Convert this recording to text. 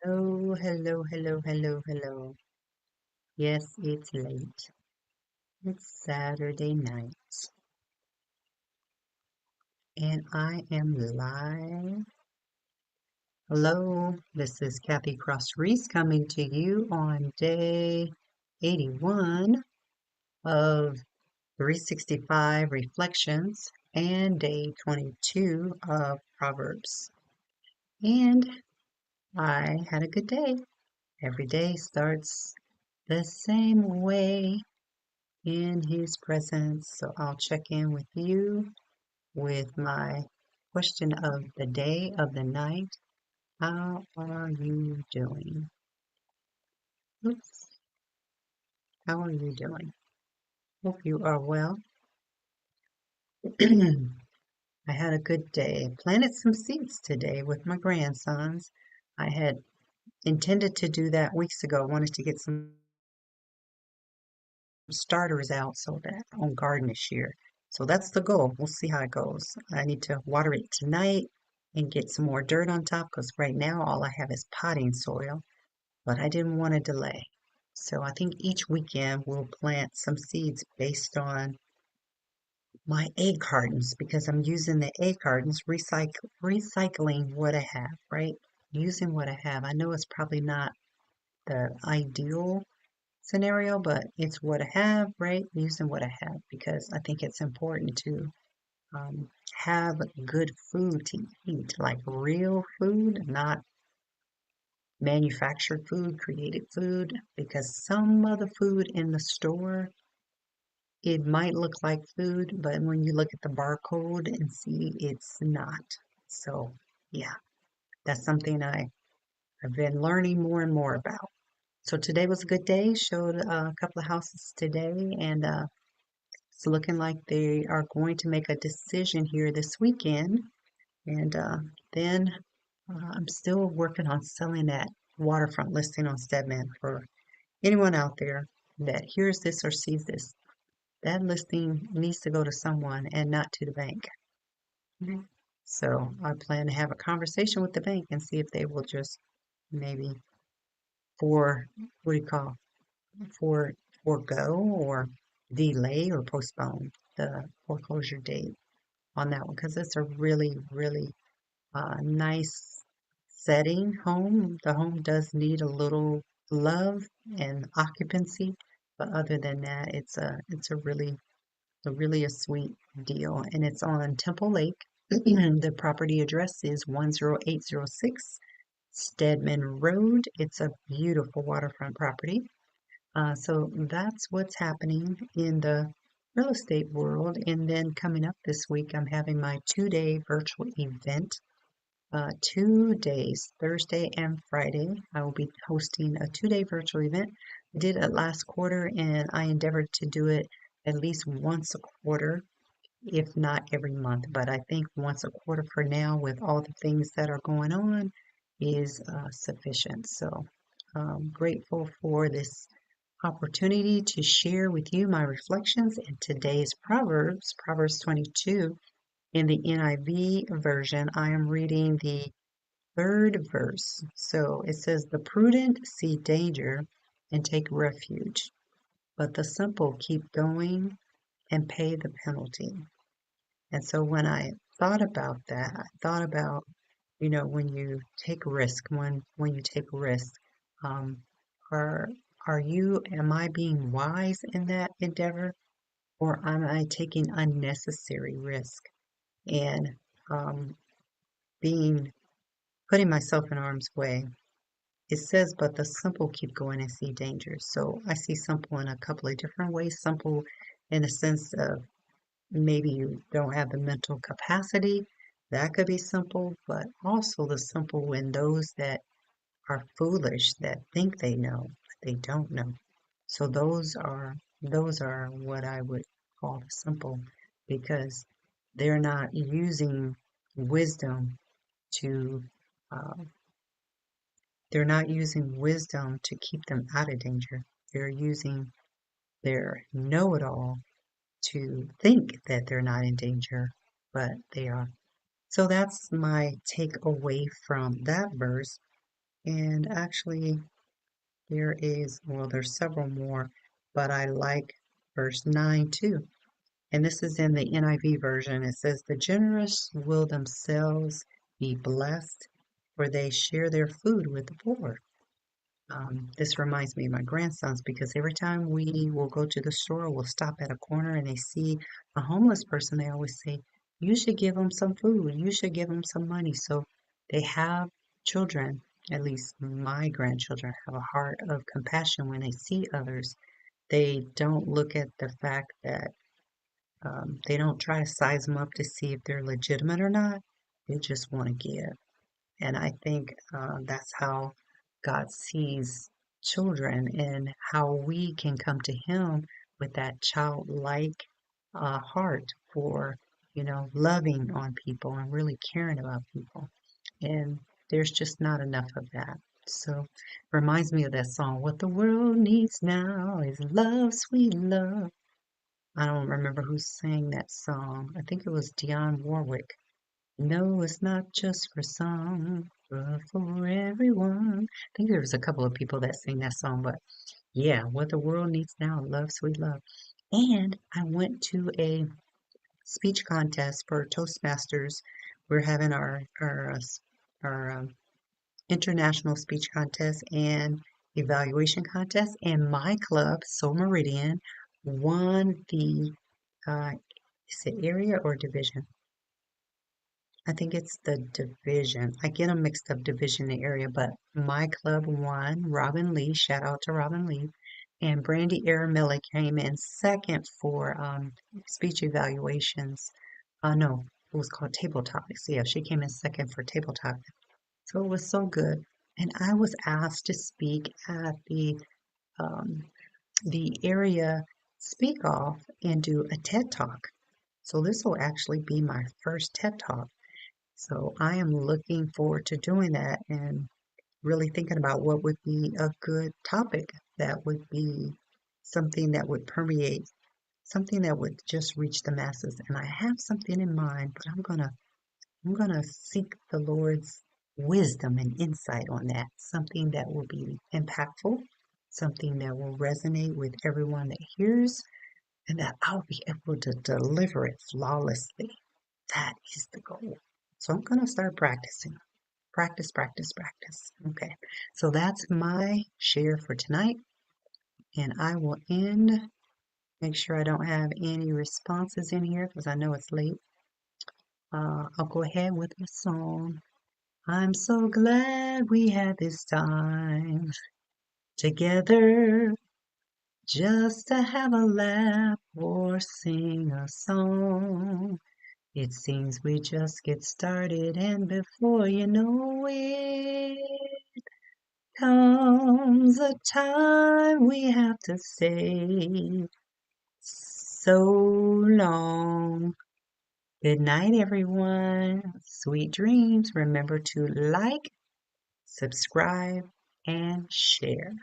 Hello, hello, hello, hello, hello. Yes, it's late. It's Saturday night, and I am live. Hello, this is Kathy Cross Reese coming to you on day 81 of 365 Reflections and day 22 of Proverbs. And I had a good day. Every day starts the same way in his presence. So I'll check in with you with my question of the day, of the night. How are you doing? Oops. How are you doing? Hope you are well. I had a good day. Planted some seeds today with my grandsons. I had intended to do that weeks ago. Wanted to get some starters out so that on garden this year. So that's the goal. We'll see how it goes. I need to water it tonight and get some more dirt on top because right now all I have is potting soil, but I didn't want to delay. So I think each weekend we'll plant some seeds based on my egg cartons because I'm using the egg cartons, recycling what I have, right? Using what I have. I know it's probably not the ideal scenario, but it's what I have, right? Using what I have because I think it's important to have good food to eat, like real food, not manufactured food, created food, because some of the food in the store, it might look like food, but when you look at the barcode and see it's not. So, yeah, that's something I've been learning more and more about. So today was a good day. Showed a couple of houses today, and it's looking like they are going to make a decision here this weekend. And then I'm still working on selling that waterfront listing on Stedman for anyone out there that hears this or sees this. That listing needs to go to someone and not to the bank. Mhm. So I plan to have a conversation with the bank and see if they will just maybe for what do you call for forego or delay or postpone the foreclosure date on that one because it's a really, really nice setting home. The home does need a little love and occupancy, but other than that, it's a really a sweet deal, and it's on Temple Lake. The property address is 10806 Stedman Road. It's a beautiful waterfront property. So that's what's happening in the real estate world. And then coming up this week, I'm having my 2-day virtual event. 2 days, Thursday and Friday. I will be hosting a 2-day virtual event. I did it last quarter and I endeavored to do it at least once a quarter, if not every month. But I think once a quarter for now, with all the things that are going on, is sufficient. So grateful for this opportunity to share with you my reflections in today's Proverbs, Proverbs 22. In the NIV version, I am reading the third verse. So it says, "The prudent see danger and take refuge, but the simple keep going and pay the penalty." And so when I thought about that, I thought about, when you take risk, when you take risk, um, are am I being wise in that endeavor, or am I taking unnecessary risk and um, being putting myself in harm's way? It says, but the simple keep going and see danger. So I see simple in a couple of different ways. Simple in the sense of maybe you don't have the mental capacity. That could be simple, but also the simple when those that are foolish that think they know, but they don't know. So those are what I would call the simple because they're not using wisdom to uh, they're not using wisdom to keep them out of danger. They're using their know-it-all to think that they're not in danger, but they are. So that's my takeaway from that verse. And actually, there's several more, but I like verse 9 too. And this is in the NIV version. It says, "The generous will themselves be blessed, for they share their food with the poor." This reminds me of my grandsons because every time we will go to the store, we'll stop at a corner and they see a homeless person, they always say, "You should give them some food. You should give them some money." So they have children, at least my grandchildren, have a heart of compassion when they see others. They don't look at the fact that they don't try to size them up to see if they're legitimate or not. They just want to give. And I think that's how God sees children and how we can come to Him with that childlike heart for, loving on people and really caring about people. And there's just not enough of that. So reminds me of that song, "What the world needs now is love, sweet love." I don't remember who sang that song. I think it was Dionne Warwick. "No, it's not just for some, but for everyone." I think there was a couple of people that sing that song, but yeah, what the world needs now, love, sweet love. And I went to a speech contest for Toastmasters. We're having our international speech contest and evaluation contest, and my club, Soul Meridian, won the is it area or division? I think it's the division. I get them mixed up, division and area, but my club won. Robin Lee, shout out to Robin Lee. And Brandy Aramilla came in second for speech evaluations. No, it was called Table Topics. Yeah, she came in second for Table Topics. So it was so good. And I was asked to speak at um, the area speak off and do a TED Talk. So this will actually be my first TED Talk. So I am looking forward to doing that and really thinking about what would be a good topic that would be something that would permeate, something that would just reach the masses. And I have something in mind, but I'm gonna seek the Lord's wisdom and insight on that. Something that will be impactful, something that will resonate with everyone that hears, and that I'll be able to deliver it flawlessly. That is the goal. So I'm gonna start practicing. Practice, practice, practice. Okay. So that's my share for tonight. And I will end, make sure I don't have any responses in here because I know it's late. I'll go ahead with the song. "I'm so glad we had this time together just to have a laugh or sing a song. It seems we just get started, and before you know it, comes a time we have to say so long. Good night, everyone. Sweet dreams. Remember to like, subscribe, and share.